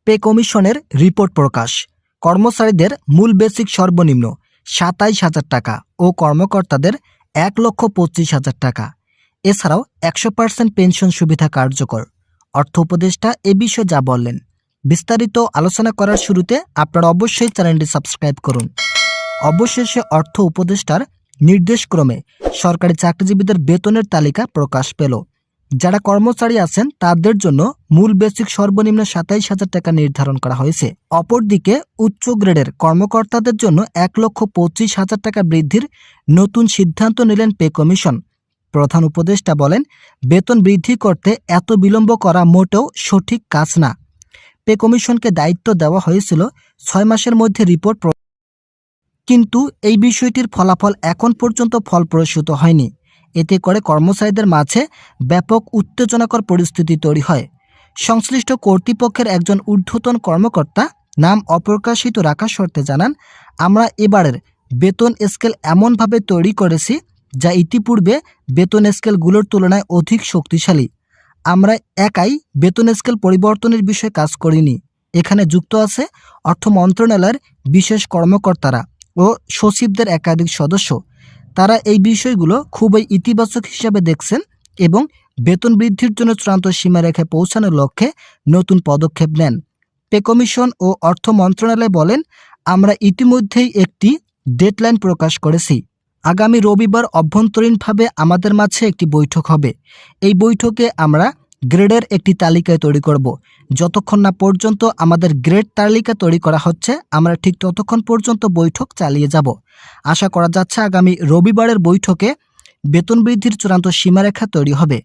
Pay কমিশনের report প্রকাশ। কর্মচারীদের মূল বেসিক সর্বনিম্ন ২৭,০০০ টাকা ও কর্মকর্তাদের ১,২৫,০০০ টাকা। এছাড়াও ১০০% পেনশন সুবিধা কার্যকর। অর্থ উপদেষ্টা এ বিষয়ে যা বললেন, বিস্তারিত আলোচনা করার শুরুতে আপনারা অবশ্যই চ্যানেলটি সাবস্ক্রাইব করুন। অবশেষে অর্থ উপদেষ্টার নির্দেশক্রমে সরকারি চাকরিজীবীদের বেতনের তালিকা প্রকাশ পেল। যারা কর্মচারী আছেন তাদের জন্য মূল বেসিক সর্বনিম্ন ২৭,০০০ টাকা নির্ধারণ করা হয়েছে। অপরদিকে উচ্চ গ্রেডের কর্মকর্তাদের জন্য ১,২৫,০০০ টাকা বৃদ্ধির নতুন সিদ্ধান্ত নিলেন পে কমিশন। প্রধান উপদেষ্টা বলেন, বেতন বৃদ্ধি করতে এত বিলম্ব করা মোটেও সঠিক কাজ না। পে কমিশনকে দায়িত্ব দেওয়া হয়েছিল ৬ মাসের মধ্যে রিপোর্ট, কিন্তু এই বিষয়টির ফলাফল এখন পর্যন্ত ফলপ্রসূত হয়নি। এতে করে কর্মচারীদের মাঝে ব্যাপক উত্তেজনাকর পরিস্থিতি তৈরি হয়। সংশ্লিষ্ট কর্তৃপক্ষের একজন ঊর্ধ্বতন কর্মকর্তা নাম অপ্রকাশিত রাখার শর্তে জানান, আমরা এবারের বেতন স্কেল এমনভাবে তৈরি করেছি যা ইতিপূর্বে বেতন স্কেলগুলোর তুলনায় অধিক শক্তিশালী। আমরা একাই বেতন স্কেল পরিবর্তনের বিষয়ে কাজ করিনি। এখানে যুক্ত আছে অর্থ মন্ত্রণালয়ের বিশেষ কর্মকর্তারা ও সচিবদের একাধিক সদস্য। তারা এই বিষয়গুলো খুবই ইতিবাচক হিসাবে দেখছেন এবং বেতন বৃদ্ধির জন্য চূড়ান্ত সীমারেখায় পৌঁছানোর লক্ষ্যে নতুন পদক্ষেপ নেন। পে কমিশন ও অর্থ মন্ত্রণালয় বলেন, আমরা ইতিমধ্যেই একটি ডেডলাইন প্রকাশ করেছি। আগামী রবিবার অভ্যন্তরীণভাবে আমাদের মাঝে একটি বৈঠক হবে। এই বৈঠকে আমরা গ্রেডের একটি তালিকা তৈরি করব। যতক্ষণ না পর্যন্ত আমাদের গ্রেড তালিকা তৈরি করা হচ্ছে, আমরা ঠিক ততক্ষণ পর্যন্ত বৈঠক চালিয়ে যাব। আশা করা যাচ্ছে আগামী রবিবারের বৈঠকে বেতন বৃদ্ধির চূড়ান্ত সীমারেখা তৈরি হবে।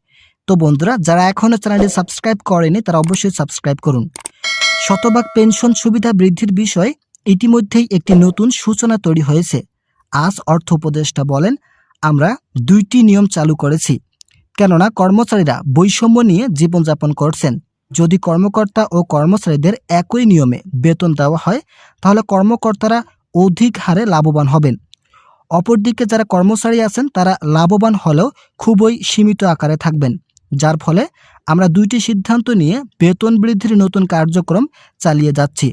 তো বন্ধুরা, যারা এখনও চ্যানেলটি সাবস্ক্রাইব করেনি তারা অবশ্যই সাবস্ক্রাইব করুন। শতভাগ পেনশন সুবিধা বৃদ্ধির বিষয়ে ইতিমধ্যেই একটি নতুন সূচনা তৈরি হয়েছে। আজ অর্থ উপদেষ্টা বলেন, আমরা ২টি নিয়ম চালু করেছি, কেননা কর্মচারীরা বৈষম্য নিয়ে জীবনযাপন করছেন। যদি কর্মকর্তা ও কর্মচারীদের একই নিয়মে বেতন দেওয়া হয় তাহলে কর্মকর্তারা অধিক হারে লাভবান হবেন। অপরদিকে যারা কর্মচারী আছেন তারা লাভবান হলেও খুবই সীমিত আকারে থাকবেন। যার ফলে আমরা ২টি সিদ্ধান্ত নিয়ে বেতন বৃদ্ধির নতুন কার্যক্রম চালিয়ে যাচ্ছি।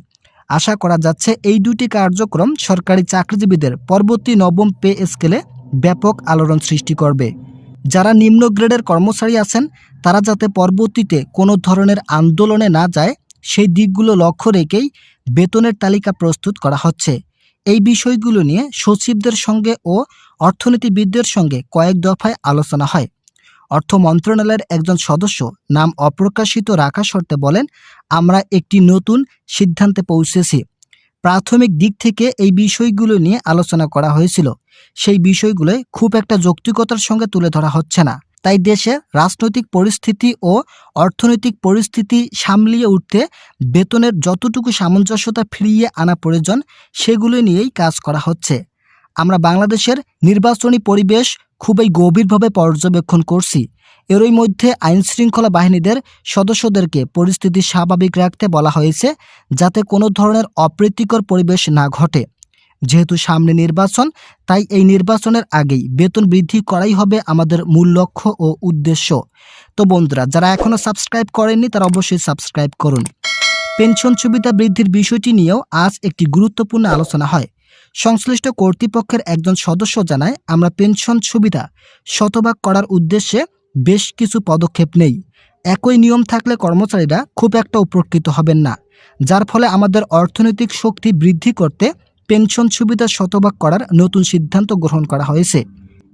আশা করা যাচ্ছে এই ২টি কার্যক্রম সরকারি চাকরিজীবীদের পরবর্তী নবম পে স্কেলে ব্যাপক আলোড়ন সৃষ্টি করবে। যারা নিম্ন গ্রেডের কর্মচারী আছেন তারা যাতে পরবর্তীতে কোনো ধরনের আন্দোলনে না যায় সেই দিকগুলো লক্ষ্য রেখেই বেতনের তালিকা প্রস্তুত করা হচ্ছে। এই বিষয়গুলো নিয়ে সচিবদের সঙ্গে ও অর্থনীতিবিদদের সঙ্গে কয়েক দফায় আলোচনা হয়। অর্থ মন্ত্রণালয়ের একজন সদস্য নাম অপ্রকাশিত রাখা শর্তে বলেন, আমরা একটি নতুন সিদ্ধান্তে পৌঁছেছি। প্রাথমিক দিক থেকে এই বিষয়গুলো নিয়ে আলোচনা করা হয়েছিল। সেই বিষয়গুলো খুব একটা যৌক্তিকতার সঙ্গে তুলে ধরা হচ্ছে না। তাই দেশের রাজনৈতিক পরিস্থিতি ও অর্থনৈতিক পরিস্থিতি সামলিয়ে উঠতে বেতনের যতটুকু সামঞ্জস্যতা ফিরিয়ে আনা প্রয়োজন সেগুলো নিয়েই কাজ করা হচ্ছে। আমরা বাংলাদেশের নির্বাচনী পরিবেশ খুবই গভীরভাবে পর্যবেক্ষণ করছি। এরই মধ্যে আইনশৃঙ্খলা বাহিনীদের সদস্যদেরকে পরিস্থিতি স্বাভাবিক রাখতে বলা হয়েছে যাতে কোনো ধরনের অপ্রীতিকর পরিবেশ না ঘটে। যেহেতু সামনে নির্বাচন, তাই এই নির্বাচনের আগেই বেতন বৃদ্ধি করাই হবে আমাদের মূল লক্ষ্য ও উদ্দেশ্য। তো বন্ধুরা, যারা এখনও সাবস্ক্রাইব করেননি তারা অবশ্যই সাবস্ক্রাইব করুন। পেনশন সুবিধা বৃদ্ধির বিষয়টি নিয়েও আজ একটি গুরুত্বপূর্ণ আলোচনা হয়। সংশ্লিষ্ট কর্তৃপক্ষের একজন সদস্য জানায়, আমরা পেনশন সুবিধা শতভাগ করার উদ্দেশ্যে বেশ কিছু পদক্ষেপ নেই। একই নিয়ম থাকলে কর্মচারীরা খুব একটা উপকৃত হবেন না, যার ফলে আমাদের অর্থনৈতিক শক্তি বৃদ্ধি করতে পেনশন সুবিধা শতভাগ করার নতুন সিদ্ধান্ত গ্রহণ করা হয়েছে।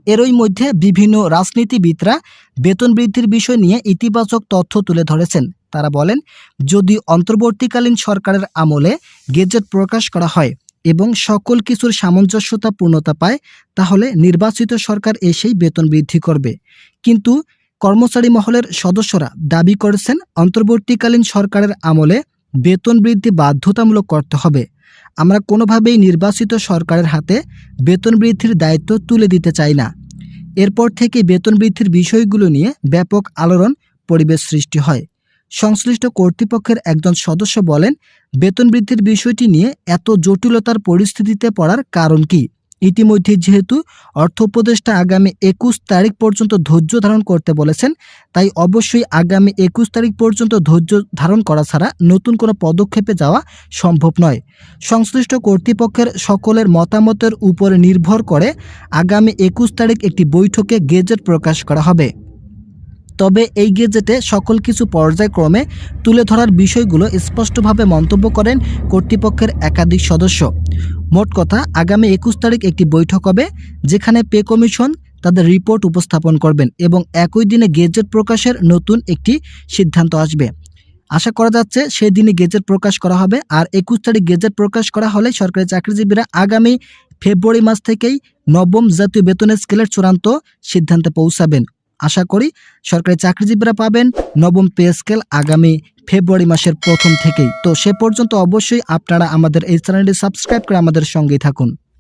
এরই মধ্যে বিভিন্ন রাজনীতিবিদরা বেতন বৃদ্ধির বিষয় নিয়ে ইতিবাচক তথ্য তুলে ধরেছেন। তারা বলেন, যদি অন্তর্বর্তীকালীন সরকারের আমলে গেজেট প্রকাশ করা হয় এবং সকল কিছুর সামঞ্জস্যতা পূর্ণতা পায় তাহলে নির্বাচিত সরকার এসেই বেতন বৃদ্ধি করবে। কিন্তু কর্মচারী মহলের সদস্যরা দাবি করেছেন, অন্তর্বর্তীকালীন সরকারের আমলে বেতন বৃদ্ধি বাধ্যতামূলক করতে হবে। আমরা কোনোভাবেই নির্বাচিত সরকারের হাতে বেতন বৃদ্ধির দায়িত্ব তুলে দিতে চাই না। এরপর থেকে বেতন বৃদ্ধির বিষয়গুলো নিয়ে ব্যাপক আলোড়ন পরিবেশ সৃষ্টি হয়। সংশ্লিষ্ট কর্তৃপক্ষের একজন সদস্য বলেন, বেতন বৃদ্ধির বিষয়টি নিয়ে এত জটিলতার পরিস্থিতিতে পড়ার কারণ কি? ইতিমধ্যে যেহেতু অর্থ উপদেষ্টা আগামী ২১ তারিখ পর্যন্ত ধৈর্য ধারণ করতে বলেছেন, তাই অবশ্যই আগামী ২১ তারিখ পর্যন্ত ধৈর্য ধারণ করা ছাড়া নতুন কোনো পদক্ষেপে যাওয়া সম্ভব নয়। সংশ্লিষ্ট কর্তৃপক্ষের সকলের মতামতের উপরে নির্ভর করে আগামী ২১ তারিখ একটি বৈঠকে গেজেট প্রকাশ করা হবে। তবে এই গেজেটে সকল কিছু পর্যায়ক্রমে তুলে ধরার বিষয়গুলো স্পষ্টভাবে মন্তব্য করেন কর্তৃপক্ষের একাধিক সদস্য। মোট কথা, আগামী ২১ তারিখ একটি বৈঠক হবে যেখানে পে কমিশন তাদের রিপোর্ট উপস্থাপন করবেন এবং একই দিনে গেজেট প্রকাশের নতুন একটি সিদ্ধান্ত আসবে। আশা করা যাচ্ছে সেই দিনই গেজেট প্রকাশ করা হবে। আর ২১ তারিখ গেজেট প্রকাশ করা হলে সরকারি চাকরিজীবীরা আগামী ফেব্রুয়ারি মাস থেকেই নবম জাতীয় বেতন স্কেলের চূড়ান্ত সিদ্ধান্তে পৌঁছাবেন। আশা করি সরকারি চাকরিজীবীরা পাবেন নবম পে স্কেল আগামী ফেব্রুয়ারি মাসের প্রথম থেকেই। তো সে পর্যন্ত অবশ্যই আপনারা আমাদের এই চ্যানেলটি সাবস্ক্রাইব করে আমাদের সঙ্গেই থাকুন।